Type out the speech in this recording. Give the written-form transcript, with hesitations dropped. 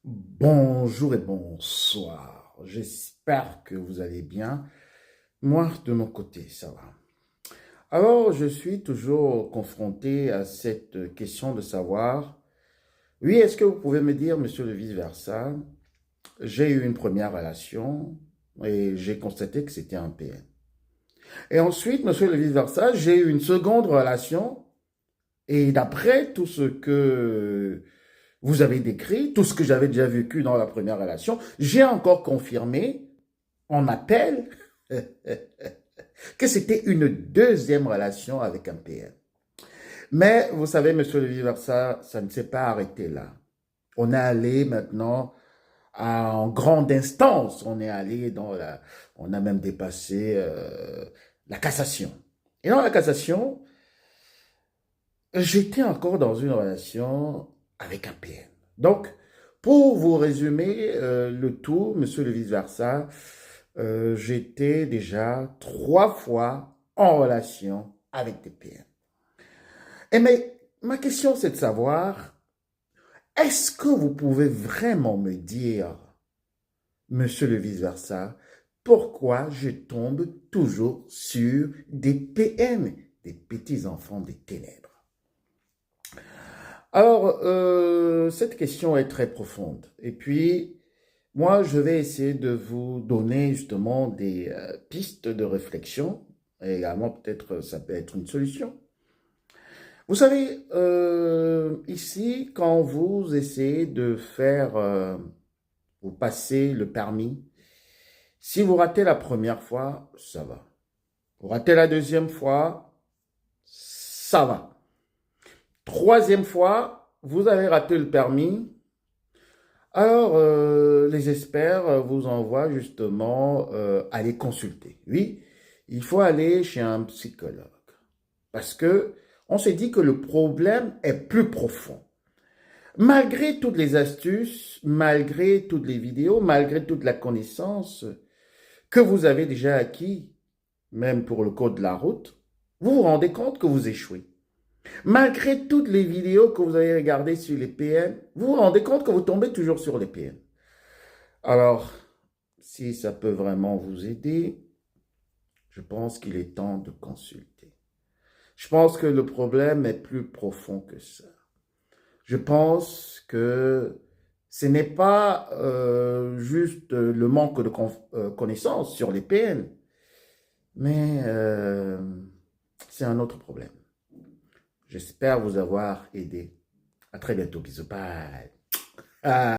Bonjour et bonsoir. J'espère que vous allez bien. Moi, de mon côté, ça va. Alors, je suis toujours confronté à cette question de savoir, oui, est-ce que vous pouvez me dire, monsieur le vice-versa, j'ai eu une première relation et j'ai constaté que c'était un PN. Et ensuite, monsieur le vice-versa, j'ai eu une seconde relation et d'après tout ce que vous avez décrit, tout ce que j'avais déjà vécu dans la première relation, j'ai encore confirmé on appelle que c'était une deuxième relation avec un PM. Mais vous savez, monsieur le viveur, ça ne s'est pas arrêté là. On est allé maintenant en grande instance. On est allé on a même dépassé la cassation. Et dans la cassation, j'étais encore dans une relation avec un PM. Donc, pour vous résumer le tout, monsieur le vice-versa, j'étais déjà 3 fois en relation avec des PM. Et mais ma question, c'est de savoir, est-ce que vous pouvez vraiment me dire, monsieur le vice-versa, pourquoi je tombe toujours sur des PM, des petits enfants des ténèbres? Alors, cette question est très profonde. Et puis, moi, je vais essayer de vous donner justement des pistes de réflexion. Et également, peut-être, ça peut être une solution. Vous savez, ici, quand vous essayez de faire, vous passer le permis, si vous ratez la première fois, ça va. Vous ratez la deuxième fois, ça va. Troisième fois, vous avez raté le permis. Alors, les experts vous envoient justement aller consulter. Oui, il faut aller chez un psychologue. Parce que on s'est dit que le problème est plus profond. Malgré toutes les astuces, malgré toutes les vidéos, malgré toute la connaissance que vous avez déjà acquis, même pour le code de la route, vous vous rendez compte que vous échouez. Malgré toutes les vidéos que vous avez regardées sur les PN, vous vous rendez compte que vous tombez toujours sur les PN. Alors, si ça peut vraiment vous aider, je pense qu'il est temps de consulter. Je pense que le problème est plus profond que ça. Je pense que ce n'est pas juste le manque de connaissances sur les PN, mais c'est un autre problème. J'espère vous avoir aidé. À très bientôt. Bisous. Bye. Ah.